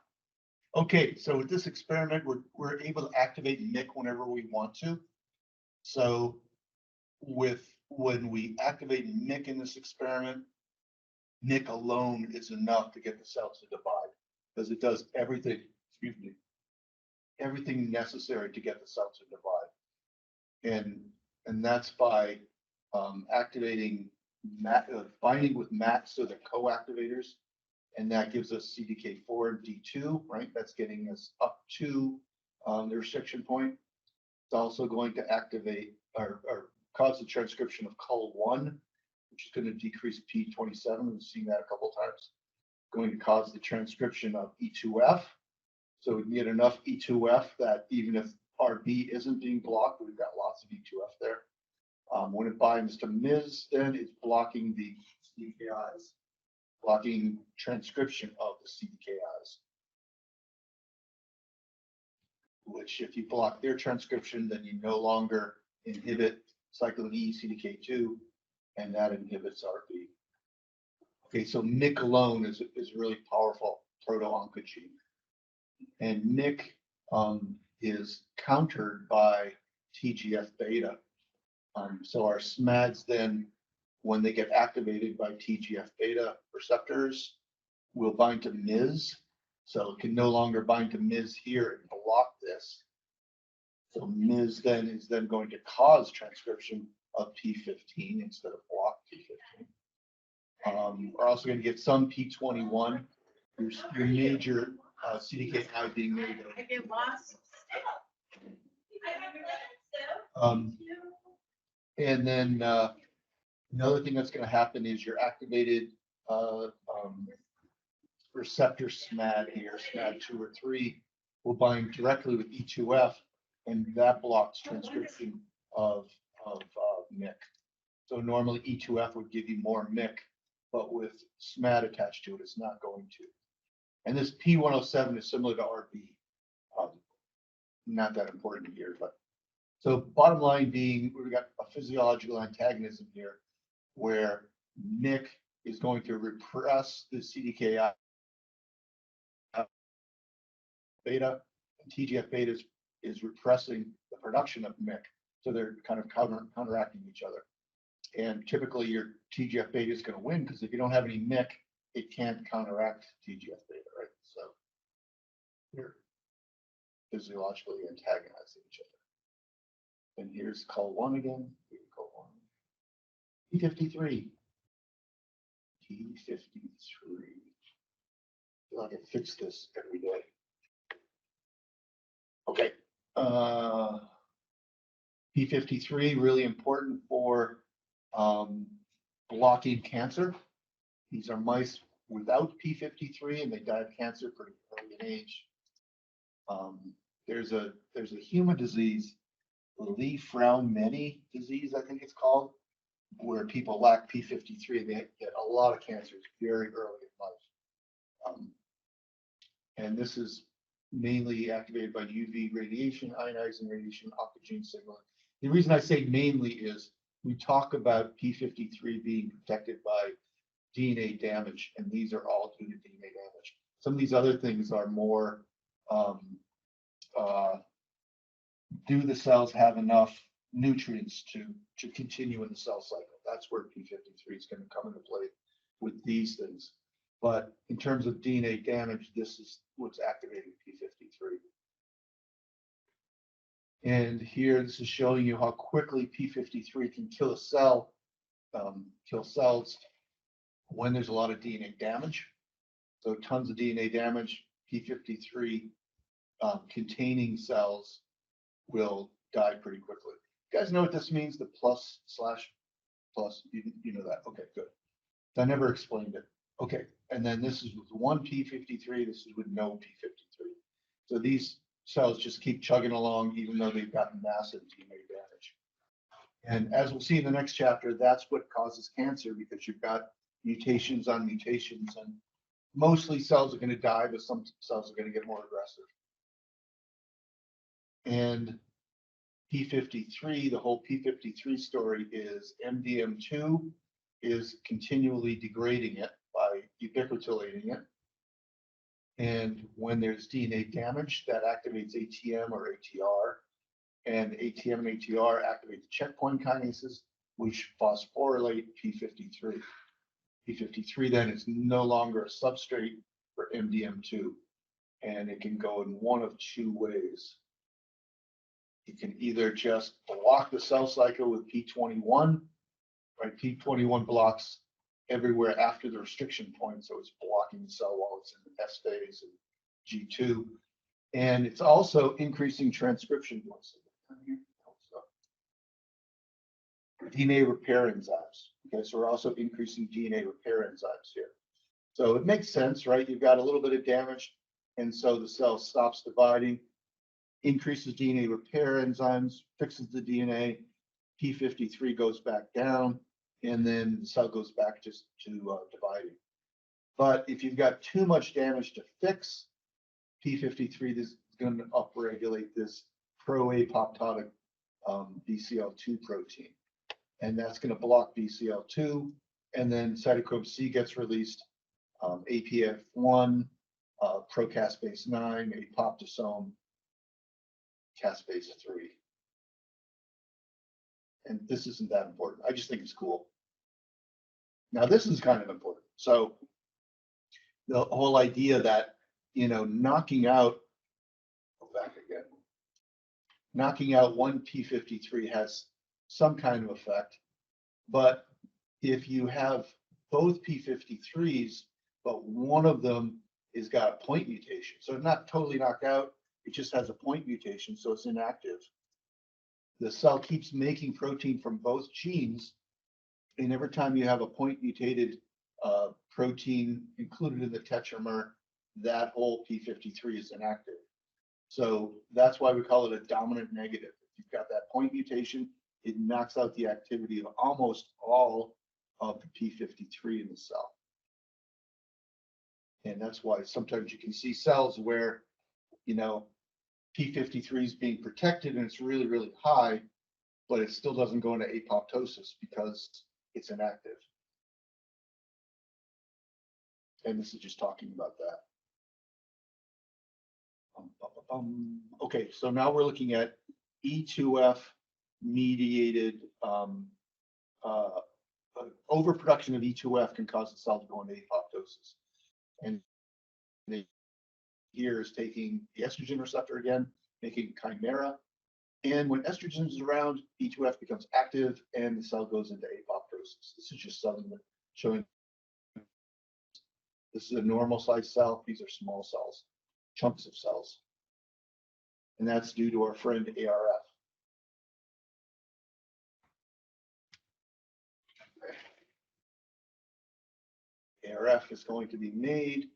Okay, so with this experiment, we're able to activate MYC whenever we want to. So when we activate MYC in this experiment, MYC alone is enough to get the cells to divide because it does everything, everything necessary to get the cells to divide. And that's by activating binding with MAT, so they're co-activators, and that gives us CDK4 and D2, right? That's getting us up to the restriction point. It's also going to activate or cause the transcription of COL1, which is going to decrease P27. We've seen that a couple of times. Going to cause the transcription of E2F. So we can get enough E2F that even if RB isn't being blocked, we've got lots of E2F there. When it binds to MIS, then it's blocking the CDKIs, blocking transcription of the CDKIs. Which, if you block their transcription, then you no longer inhibit cyclin E, CDK2, and that inhibits RB. Okay, so MYC alone is really powerful proto-oncogene. And MYC is countered by TGF beta. So our SMADs then, when they get activated by TGF beta receptors, will bind to MIS. So it can no longer bind to MIS here and block this. So MIS then is going to cause transcription of P15 instead of block P15. We're also going to get some P21, your major CDKI being made of. And then another thing that's going to happen is your activated receptor SMAD here, SMAD 2 or 3, will bind directly with E2F, and that blocks transcription of MYC. So normally E2F would give you more MYC, but with SMAD attached to it, it's not going to. And this P107 is similar to RB. Not that important here, but so bottom line being, we've got a physiological antagonism here where MYC is going to repress the CDKI beta, and TGF beta is repressing the production of MYC. So they're kind of counteracting each other. And typically your TGF beta is going to win because if you don't have any MYC, it can't counteract TGF beta, right? So you're physiologically antagonizing each other. And here's call 1 again. Here's call 1. P53. P53. I feel like I fix this every day. Okay. P53, really important for blocking cancer. These are mice without P53 and they die of cancer pretty early in age. There's a human disease, Li-Fraumeni disease, I think it's called, where people lack P53 and they get a lot of cancers very early in life. And this is mainly activated by UV radiation, ionizing radiation, oncogene signaling. The reason I say mainly is we talk about P53 being protected by DNA damage, and these are all due to DNA damage. Some of these other things are more, do the cells have enough nutrients to continue in the cell cycle? That's where P53 is going to come into play with these things. But in terms of DNA damage, this is what's activating P53. And here, this is showing you how quickly P53 can kill a cell, kill cells when there's a lot of DNA damage. So tons of DNA damage, P53 containing cells will die pretty quickly. You guys know what this means? The plus, you know that. Okay, good. I never explained it. Okay, and then this is with one P53, this is with no P53. So these cells just keep chugging along even though they've got massive DNA damage. And as we'll see in the next chapter, that's what causes cancer because you've got mutations on mutations, and mostly cells are going to die, but some cells are going to get more aggressive. And P53, the whole P53 story is MDM2 is continually degrading it by ubiquitinating it. And when there's DNA damage, that activates ATM or ATR. And ATM and ATR activate the checkpoint kinases, which phosphorylate P53. P53 then is no longer a substrate for MDM2. And it can go in one of two ways. It can either just block the cell cycle with P21, right? P21 blocks everywhere after the restriction point, so it's blocking the cell while it's in the S phase and G2. And it's also increasing transcription. DNA repair enzymes. Okay, so we're also increasing DNA repair enzymes here. So it makes sense, right? You've got a little bit of damage, and so the cell stops dividing, increases DNA repair enzymes, fixes the DNA, P53 goes back down, and then the cell goes back just to dividing. But if you've got too much damage to fix, P53 is going to upregulate this pro-apoptotic BCL2 protein. And that's going to block BCL2, and then cytochrome C gets released, APF1, procaspase 9, apoptosome, caspase 3. And this isn't that important. I just think it's cool. Now this is kind of important. So the whole idea that, knocking out, go back again, knocking out one P53 has some kind of effect. But if you have both P53s, but one of them has got a point mutation, so it's not totally knocked out, it just has a point mutation, so it's inactive. The cell keeps making protein from both genes, and every time you have a point mutated protein included in the tetramer, that whole P53 is inactive. So that's why we call it a dominant negative. If you've got that point mutation, it knocks out the activity of almost all of the P53 in the cell. And that's why sometimes you can see cells where, you know, P53 is being protected and it's really, really high, but it still doesn't go into apoptosis because it's inactive. And this is just talking about that. Okay, so now we're looking at E2F mediated overproduction of E2F can cause the cell to go into apoptosis. And here is taking the estrogen receptor again, making chimera. And when estrogen is around, E2F becomes active and the cell goes into apoptosis. This is just something showing. This is a normal size cell. These are small cells, chunks of cells. And that's due to our friend ARF. ARF is going to be made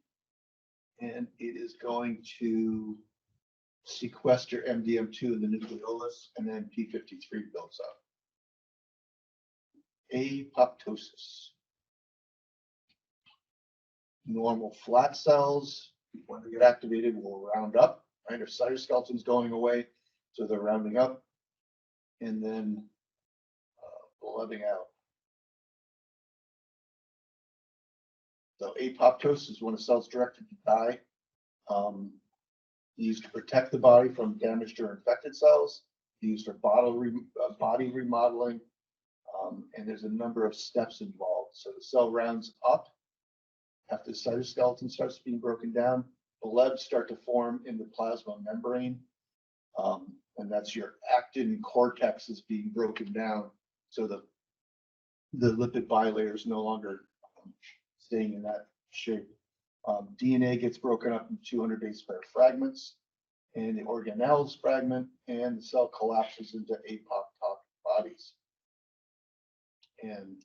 and it is going to sequester MDM2 in the nucleolus and then P53 builds up. Apoptosis. Normal flat cells, when they get activated, will round up, right? Their cytoskeleton's going away, so they're rounding up and then blooding out. So apoptosis is when a cell's directed to die, used to protect the body from damaged or infected cells, used for body remodeling, and there's a number of steps involved. So the cell rounds up after the cytoskeleton starts being broken down. The LEBs start to form in the plasma membrane, and that's your actin cortex is being broken down. So the lipid bilayer is no longer staying in that shape. DNA gets broken up into 200 base pair fragments and the organelles fragment, and the cell collapses into apoptotic bodies. And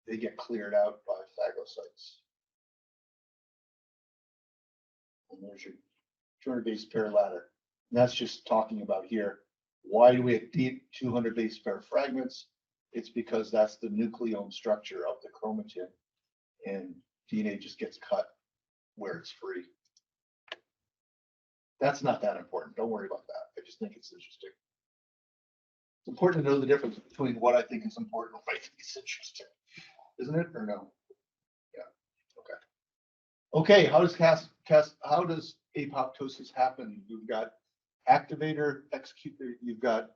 they get cleared out by phagocytes. And there's your 200 base pair ladder. And that's just talking about here. Why do we have deep 200 base pair fragments? It's because that's the nucleome structure of the chromatin. And DNA just gets cut where it's free. That's not that important. Don't worry about that. I just think it's interesting. It's important to know the difference between what I think is important and what I think is interesting. Isn't it, or no? Yeah. Okay. Okay. How does apoptosis happen? You've got activator, executor. You've got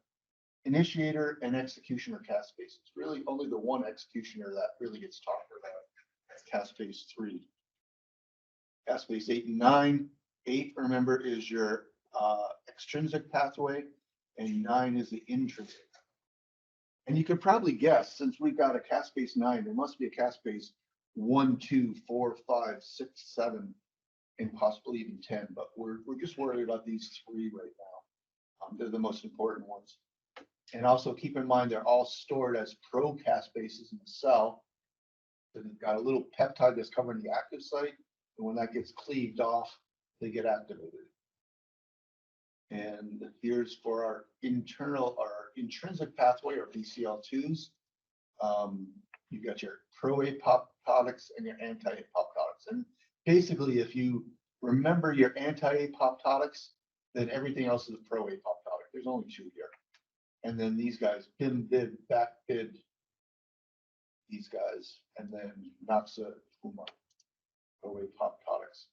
initiator and executioner caspase. It's really only the one executioner that really gets talked about. Caspase 3. Caspase 8 and 9. 8, remember, is your extrinsic pathway, and 9 is the intrinsic. And you could probably guess, since we've got a caspase 9, there must be a caspase 1, 2, 4, 5, 6, 7, and possibly even 10. But we're just worried about these 3 right now. They're the most important ones. And also keep in mind they're all stored as procaspases in the cell. So they've got a little peptide that's covering the active site, and when that gets cleaved off, they get activated. And here's for our intrinsic pathway, or BCL2s. You've got your pro-apoptotics and your anti-apoptotics. And basically, if you remember your anti-apoptotics, then everything else is a pro-apoptotic. There's only 2 here. And then these guys, BIM-BID, BAC-BID, these guys, and then Noxa, Puma, pro-apoptotics.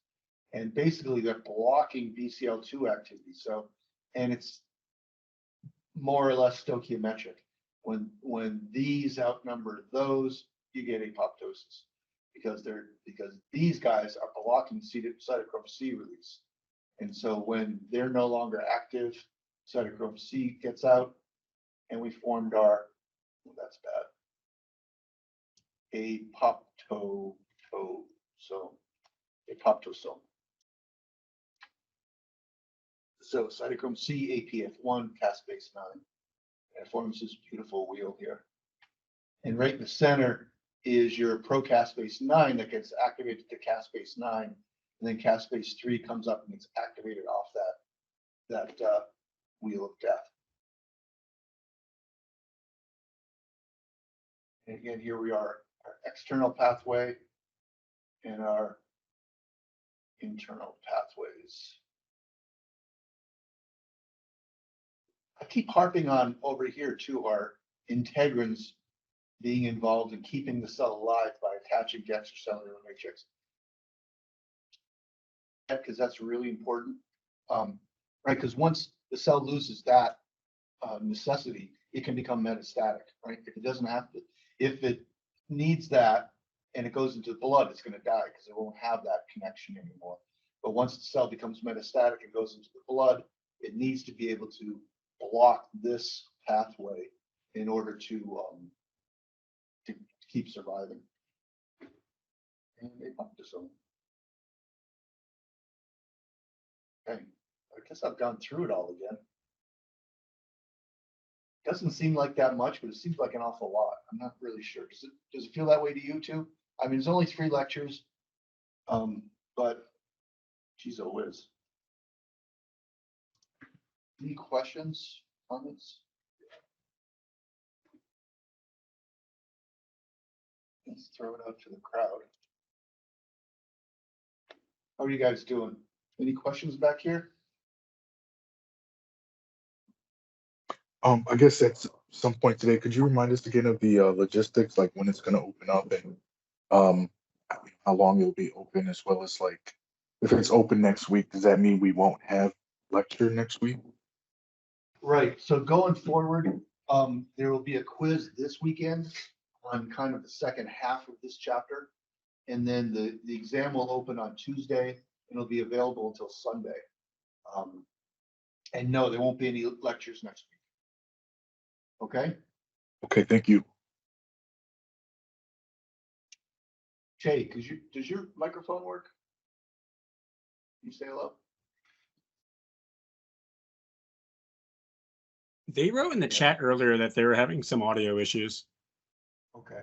And basically they're blocking BCL2 activity. So, and it's more or less stoichiometric. When these outnumber those, you get apoptosis because these guys are blocking cytochrome C release. And so when they're no longer active, cytochrome C gets out, and we formed our, well, that's bad, apoptosome. So cytochrome C, APF1, caspase 9. And it forms this beautiful wheel here. And right in the center is your Pro Caspase 9 that gets activated to Caspase 9, and then Caspase 3 comes up and gets activated off that wheel of death. And again, here we are, our external pathway and our internal pathways. I keep harping on over here too, our integrins being involved in keeping the cell alive by attaching to extracellular matrix. Because that's really important, right? Because once the cell loses that necessity, it can become metastatic, right? If it doesn't have to, if it needs that and it goes into the blood, it's going to die because it won't have that connection anymore. But once the cell becomes metastatic and goes into the blood, it needs to be able to block this pathway in order to keep surviving. And they bumped us on. Okay, I guess I've gone through it all again. Doesn't seem like that much, but it seems like an awful lot. I'm not really sure. Does it feel that way to you too? I mean, it's only 3 lectures, but geez, oh whiz. Any questions, comments? Let's throw it out to the crowd. How are you guys doing? Any questions back here? I guess at some point today, could you remind us again of the logistics, like when it's gonna open up and I mean, how long it'll be open, as well as like if it's open next week, does that mean we won't have lecture next week? Right, so going forward, there will be a quiz this weekend on kind of the second half of this chapter. And then the exam will open on Tuesday and it'll be available until Sunday. And no, there won't be any lectures next week. Okay, Okay, thank you. Jay, does your microphone work? Can you say hello? They wrote in the chat earlier that they were having some audio issues. Okay.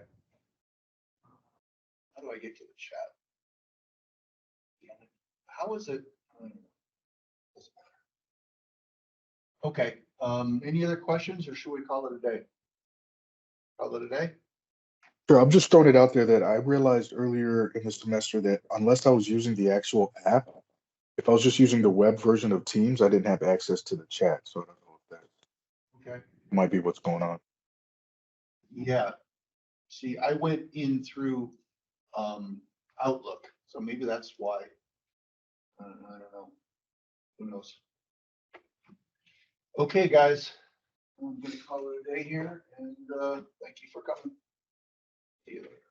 How do I get to the chat? How is it? Doesn't matter. Okay, any other questions or should we call it a day? Call it a day? Sure, I'm just throwing it out there that I realized earlier in the semester that unless I was using the actual app, if I was just using the web version of Teams, I didn't have access to the chat. So I don't know if that Okay. might be what's going on. Yeah. See, I went in through Outlook, so maybe that's why. I don't know. Who knows? Okay, guys. I'm gonna call it a day here, and thank you for coming. See you later.